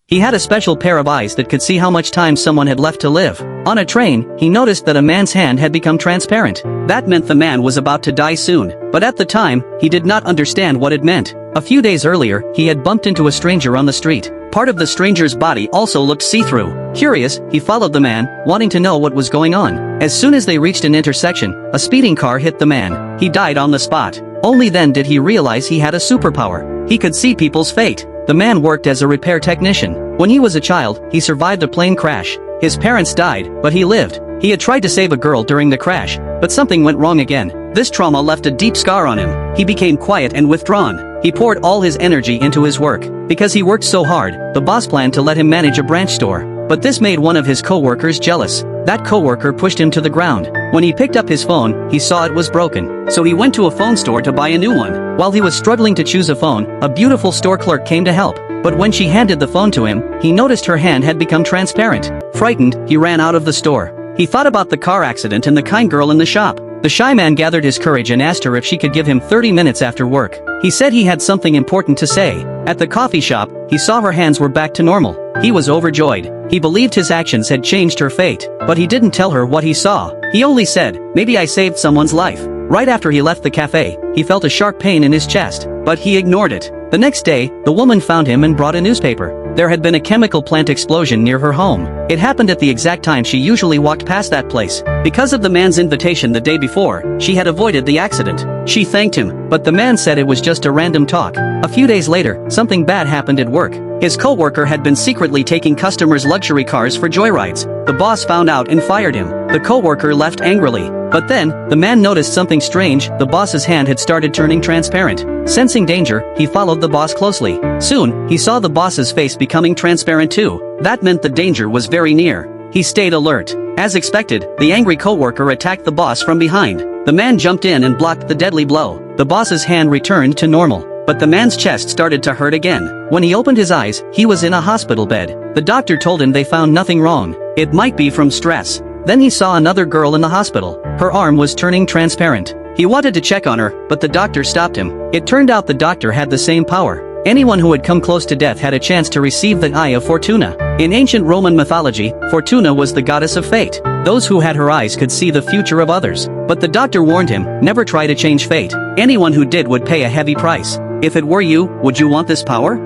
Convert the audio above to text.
He had a special pair of eyes that could see how much time someone had left to live. On a train, he noticed that a man's hand had become transparent. That meant the man was about to die soon, but at the time, he did not understand what it meant. A few days earlier, he had bumped into a stranger on the street. Part of the stranger's body also looked see-through. Curious, he followed the man, wanting to know what was going on. As soon as they reached an intersection, a speeding car hit the man. He died on the spot. Only then did he realize he had a superpower. He could see people's fate. The man worked as a repair technician. When he was a child, he survived a plane crash. His parents died, but he lived. He had tried to save a girl during the crash, but something went wrong again. This trauma left a deep scar on him. He became quiet and withdrawn. He poured all his energy into his work. Because he worked so hard, the boss planned to let him manage a branch store. But this made one of his co-workers jealous. That co-worker pushed him to the ground. When he picked up his phone, he saw it was broken. So he went to a phone store to buy a new one. While he was struggling to choose a phone, a beautiful store clerk came to help. But when she handed the phone to him, he noticed her hand had become transparent. Frightened, he ran out of the store. He thought about the car accident and the kind girl in the shop. The shy man gathered his courage and asked her if she could give him 30 minutes after work. He said he had something important to say. At the coffee shop, he saw her hands were back to normal. He was overjoyed. He believed his actions had changed her fate. But he didn't tell her what he saw. He only said, "Maybe I saved someone's life." Right after he left the cafe, he felt a sharp pain in his chest, but he ignored it. The next day, the woman found him and brought a newspaper. There had been a chemical plant explosion near her home. It happened at the exact time she usually walked past that place. Because of the man's invitation the day before, she had avoided the accident. She thanked him, but the man said it was just a random talk. A few days later, something bad happened at work. His co-worker had been secretly taking customers' luxury cars for joyrides. The boss found out and fired him. The co-worker left angrily. But then, the man noticed something strange. The boss's hand had started turning transparent. Sensing danger, he followed the boss closely. Soon, he saw the boss's face becoming transparent too. That meant the danger was very near. He stayed alert. As expected, the angry co-worker attacked the boss from behind. The man jumped in and blocked the deadly blow. The boss's hand returned to normal. But the man's chest started to hurt again. When he opened his eyes, he was in a hospital bed. The doctor told him they found nothing wrong. It might be from stress. Then he saw another girl in the hospital. Her arm was turning transparent. He wanted to check on her, but the doctor stopped him. It turned out the doctor had the same power. Anyone who had come close to death had a chance to receive the Eye of Fortuna. In ancient Roman mythology, Fortuna was the goddess of fate. Those who had her eyes could see the future of others. But the doctor warned him, never try to change fate. Anyone who did would pay a heavy price. If it were you, would you want this power?